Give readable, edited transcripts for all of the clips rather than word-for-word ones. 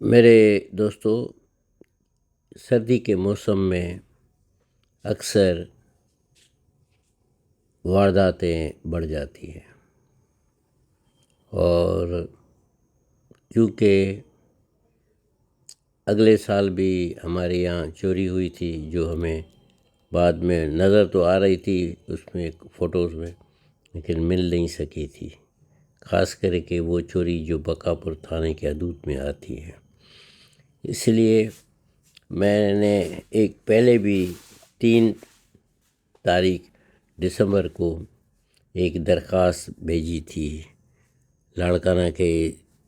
میرے دوستو، سردی کے موسم میں اکثر وارداتیں بڑھ جاتی ہیں، اور کیونکہ اگلے سال بھی ہمارے یہاں چوری ہوئی تھی جو ہمیں بعد میں نظر تو آ رہی تھی اس میں فوٹوز میں، لیکن مل نہیں سکی تھی، خاص کر کے وہ چوری جو بقاپور تھانے کے حدود میں آتی ہے۔ اس لیے میں نے ایک پہلے بھی 3 دسمبر کو ایک درخواست بھیجی تھی لاڑکانہ کے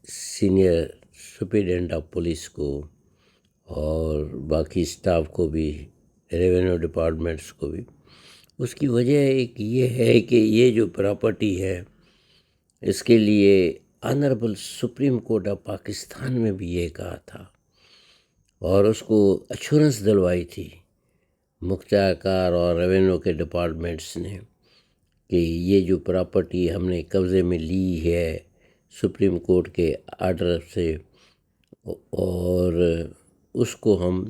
سینئر سپرنٹینڈنٹ آف پولیس کو اور باقی سٹاف کو بھی، ریونیو ڈپارٹمنٹس کو بھی۔ اس کی وجہ ایک یہ ہے کہ یہ جو پراپرٹی ہے اس کے لیے honourable supreme court of Pakistan میں بھی یہ کہا تھا اور اس کو ایشورنس دلوائی تھی مختار کار اور ریونیو کے ڈپارٹمنٹس نے کہ یہ جو پراپرٹی ہم نے قبضے میں لی ہے سپریم کورٹ کے آرڈر سے، اور اس کو ہم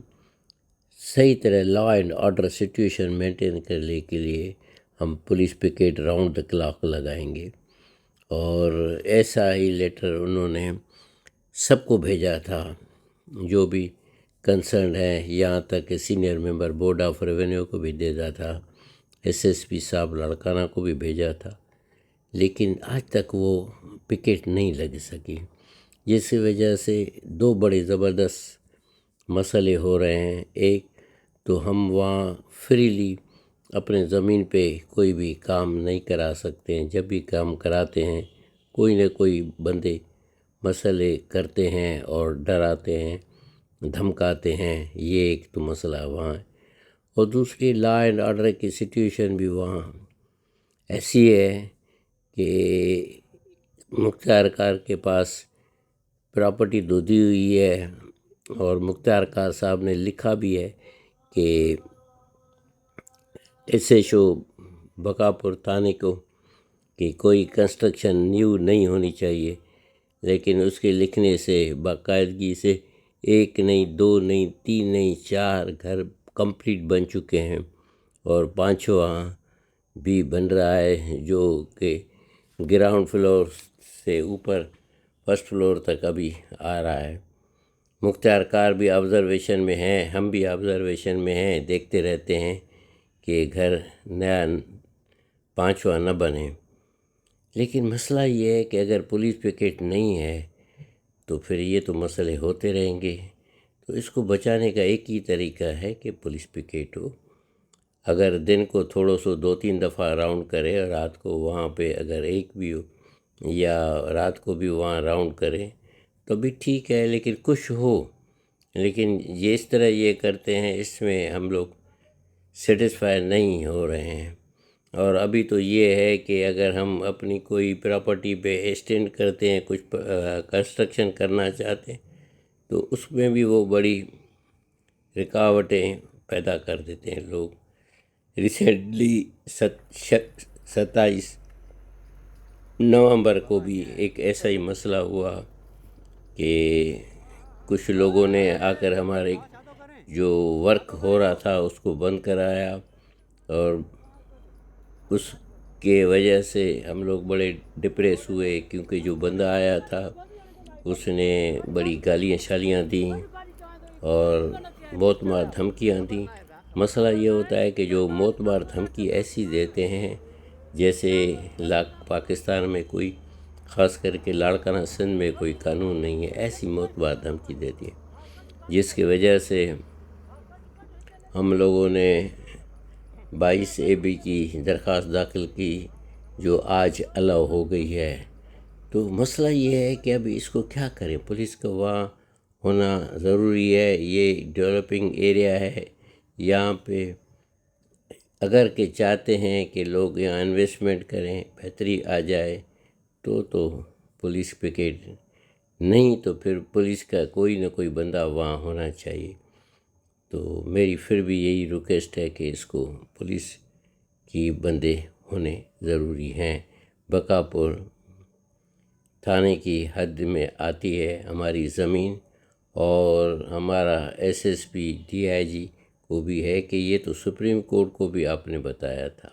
صحیح طرح law and order situation maintain کرنے کے لیے ہم police packet round the clock لگائیں گے۔ اور ایسا ہی لیٹر انہوں نے سب کو بھیجا تھا جو بھی کنسرنڈ ہیں، یہاں تک کہ senior member board of revenue کو بھی دے تھا، ایس پی صاحب لاڑکانہ کو بھی بھیجا تھا، لیکن آج تک وہ پکیٹ نہیں لگ سکی، جس کی وجہ سے 2 بڑے زبردست مسئلے ہو رہے ہیں۔ ایک تو ہم وہاں فریلی اپنے زمین پہ کوئی بھی کام نہیں کرا سکتے ہیں، جب بھی کام کراتے ہیں کوئی نہ کوئی بندے مسئلے کرتے ہیں اور ڈراتے ہیں، دھمکاتے ہیں، یہ ایک تو مسئلہ وہاں ہے۔ اور دوسری لا اینڈ آرڈر کی سچویشن بھی وہاں ایسی ہے کہ مختار کار کے پاس پراپرٹی دودھی ہوئی ہے، اور مختار کار صاحب نے لکھا بھی ہے کہ SHO بقاپور تھانے کو کہ کوئی کنسٹرکشن نیو نہیں ہونی چاہیے، لیکن اس کے لکھنے سے باقاعدگی سے 1 نہیں 2 نہیں 3 نہیں 4 گھر کمپلیٹ بن چکے ہیں، اور 5واں بھی بن رہا ہے جو کہ گراؤنڈ فلور سے اوپر 1st فلور تک ابھی آ رہا ہے۔ مختار کار بھی آبزرویشن میں ہیں، ہم بھی آبزرویشن میں ہیں، دیکھتے رہتے ہیں کہ گھر نیا 5واں نہ بنے۔ لیکن مسئلہ یہ ہے کہ اگر پولیس پکیٹ نہیں ہے تو پھر یہ تو مسئلے ہوتے رہیں گے، تو اس کو بچانے کا ایک ہی طریقہ ہے کہ پولیس پکیٹ ہو۔ اگر دن کو تھوڑا سو 2-3 دفعہ راؤنڈ کرے، اور رات کو وہاں پہ اگر ایک بھی ہو یا رات کو بھی وہاں راؤنڈ کرے تو بھی ٹھیک ہے، لیکن کچھ ہو۔ لیکن جس طرح یہ کرتے ہیں اس میں ہم لوگ سیٹسفائی نہیں ہو رہے ہیں۔ اور ابھی تو یہ ہے کہ اگر ہم اپنی کوئی پراپرٹی پہ ایکسٹینڈ کرتے ہیں، کچھ کنسٹرکشن کرنا چاہتے ہیں، تو اس میں بھی وہ بڑی رکاوٹیں پیدا کر دیتے ہیں لوگ۔ ریسنٹلی 27 نومبر کو بھی ایک ایسا ہی مسئلہ ہوا کہ کچھ لوگوں نے آ کر ہمارے جو ورک ہو رہا تھا اس کو بند کرایا، اور اس کے وجہ سے ہم لوگ بڑے ڈپریس ہوئے، کیونکہ جو بندہ آیا تھا اس نے بڑی گالیاں شالیاں دیں اور موت مار دھمکیاں دیں۔ مسئلہ یہ ہوتا ہے کہ جو موت مار دھمکی ایسی دیتے ہیں جیسے پاکستان میں کوئی، خاص کر کے لاڑکانہ سندھ میں کوئی قانون نہیں ہے، ایسی موت مار دھمکی دیتی ہے، جس کی وجہ سے ہم لوگوں نے 22 AB کی درخواست داخل کی جو آج الاؤ ہو گئی ہے۔ تو مسئلہ یہ ہے کہ ابھی اس کو کیا کریں، پولیس کا وہاں ہونا ضروری ہے، یہ ڈیولپنگ ایریا ہے، یہاں پہ اگر کہ چاہتے ہیں کہ لوگ یہاں انویسٹمنٹ کریں، بہتری آ جائے، تو پولیس پکیٹ نہیں تو پھر پولیس کا کوئی نہ کوئی بندہ وہاں ہونا چاہیے۔ تو میری پھر بھی یہی ریکویسٹ ہے کہ اس کو پولیس کی بندے ہونے ضروری ہیں۔ بقاپور تھانے کی حد میں آتی ہے ہماری زمین، اور ہمارا S S P D I G کو بھی ہے کہ یہ تو سپریم کورٹ کو بھی آپ نے بتایا تھا۔